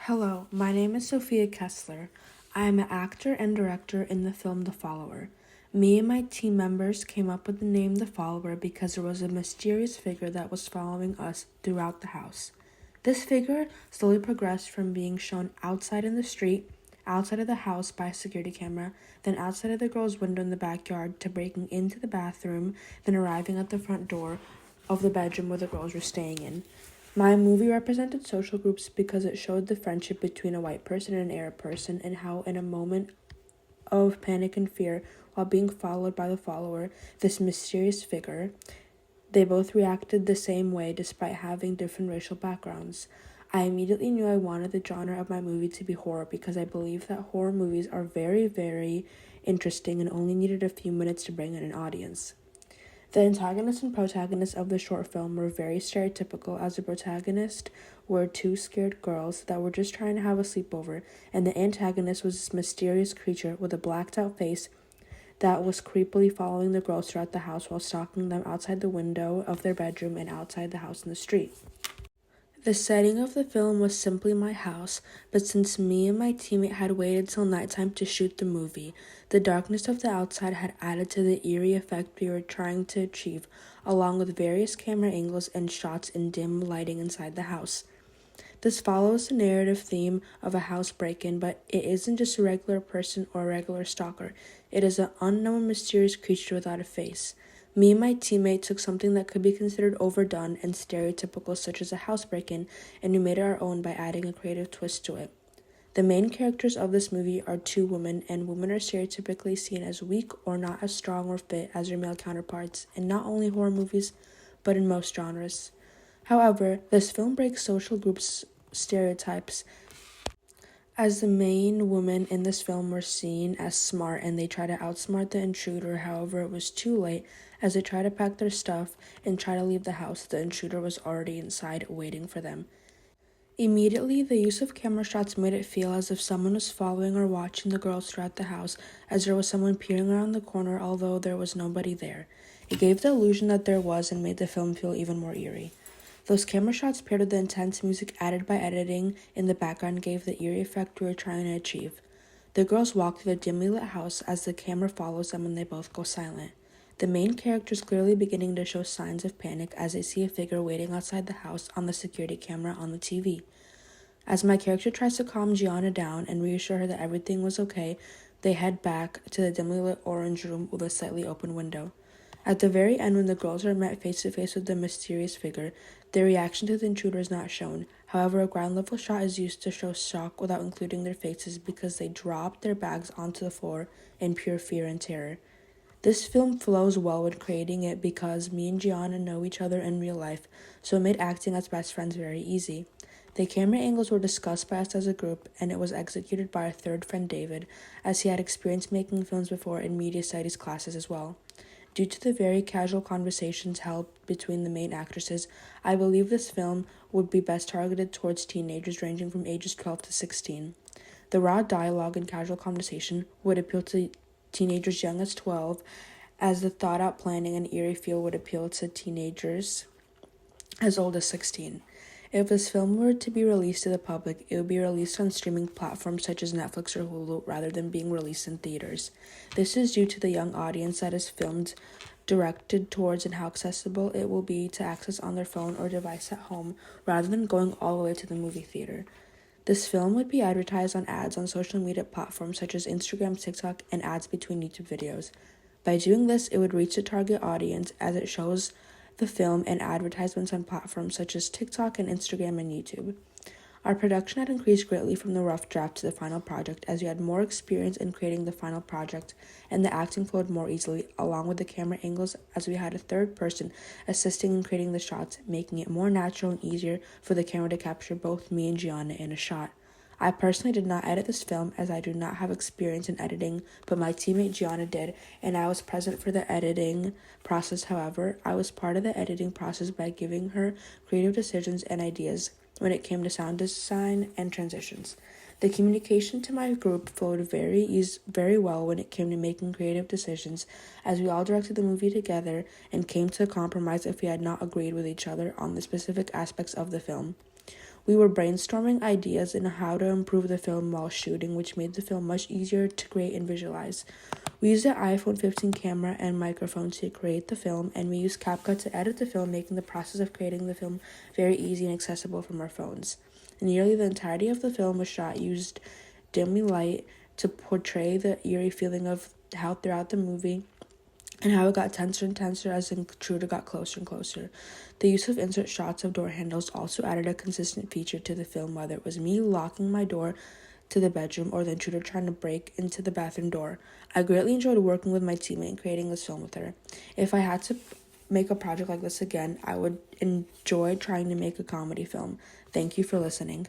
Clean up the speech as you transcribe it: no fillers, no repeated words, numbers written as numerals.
Hello, my name is Sophia Kesler. I am an actor and director in the film The Follower. Me and my team members came up with the name The Follower because there was a mysterious figure that was following us throughout the house. This figure slowly progressed from being shown outside in the street, outside of the house by a security camera, then outside of the girl's window in the backyard to breaking into the bathroom, then arriving at the front door of the bedroom where the girls were staying in. My movie represented social groups because it showed the friendship between a white person and an Arab person and how in a moment of panic and fear while being followed by the follower, this mysterious figure, they both reacted the same way despite having different racial backgrounds. I immediately knew I wanted the genre of my movie to be horror because I believe that horror movies are very, very interesting and only needed a few minutes to bring in an audience. The antagonist and protagonist of the short film were very stereotypical, as the protagonist were two scared girls that were just trying to have a sleepover, and the antagonist was this mysterious creature with a blacked out face that was creepily following the girls throughout the house while stalking them outside the window of their bedroom and outside the house in the street. The setting of the film was simply my house, but since me and my teammate had waited till nighttime to shoot the movie, the darkness of the outside had added to the eerie effect we were trying to achieve, along with various camera angles and shots in dim lighting inside the house. This follows the narrative theme of a house break-in, but it isn't just a regular person or a regular stalker. It is an unknown mysterious creature without a face. Me and my teammate took something that could be considered overdone and stereotypical, such as a house break-in, and we made it our own by adding a creative twist to it. The main characters of this movie are two women, and women are stereotypically seen as weak or not as strong or fit as their male counterparts in not only horror movies, but in most genres. However, this film breaks social groups' stereotypes, as the main women in this film were seen as smart and they try to outsmart the intruder. However, it was too late as they try to pack their stuff and try to leave the house. The intruder was already inside waiting for them. Immediately, the use of camera shots made it feel as if someone was following or watching the girls throughout the house, as there was someone peering around the corner although there was nobody there. It gave the illusion that there was and made the film feel even more eerie. Those camera shots paired with the intense music added by editing in the background gave the eerie effect we were trying to achieve. The girls walk through the dimly lit house as the camera follows them and they both go silent. The main character is clearly beginning to show signs of panic as they see a figure waiting outside the house on the security camera on the TV. As my character tries to calm Gianna down and reassure her that everything was okay, they head back to the dimly lit orange room with a slightly open window. At the very end, when the girls are met face to face with the mysterious figure, their reaction to the intruder is not shown. However, a ground level shot is used to show shock without including their faces because they dropped their bags onto the floor in pure fear and terror. This film flows well when creating it because me and Gianna know each other in real life, so it made acting as best friends very easy. The camera angles were discussed by us as a group, and it was executed by our third friend David, as he had experience making films before in media studies classes as well. Due to the very casual conversations held between the main actresses, I believe this film would be best targeted towards teenagers ranging from ages 12 to 16. The raw dialogue and casual conversation would appeal to teenagers young as 12, as the thought-out planning and eerie feel would appeal to teenagers as old as 16. If this film were to be released to the public, it would be released on streaming platforms such as Netflix or Hulu rather than being released in theaters. This is due to the young audience that is filmed directed towards and how accessible it will be to access on their phone or device at home rather than going all the way to the movie theater. This film would be advertised on ads on social media platforms such as Instagram, TikTok, and ads between YouTube videos. By doing this, it would reach the target audience as it shows the film and advertisements on platforms such as TikTok and Instagram and YouTube. Our production had increased greatly from the rough draft to the final project as we had more experience in creating the final project and the acting flowed more easily along with the camera angles as we had a third person assisting in creating the shots, making it more natural and easier for the camera to capture both me and Gianna in a shot. I personally did not edit this film as I do not have experience in editing, but my teammate Gianna did, and I was present for the editing process. However, I was part of the editing process by giving her creative decisions and ideas when it came to sound design and transitions. The communication to my group flowed very well when it came to making creative decisions, as we all directed the movie together and came to a compromise if we had not agreed with each other on the specific aspects of the film. We were brainstorming ideas in how to improve the film while shooting, which made the film much easier to create and visualize. We used an iPhone 15 camera and microphone to create the film, and we used CapCut to edit the film, making the process of creating the film very easy and accessible from our phones. Nearly the entirety of the film was shot used dimly light to portray the eerie feeling of how throughout the movie and how it got tenser and tenser as the intruder got closer and closer. The use of insert shots of door handles also added a consistent feature to the film, whether it was me locking my door to the bedroom or the intruder trying to break into the bathroom door. I greatly enjoyed working with my teammate and creating this film with her. If I had to make a project like this again, I would enjoy trying to make a comedy film. Thank you for listening.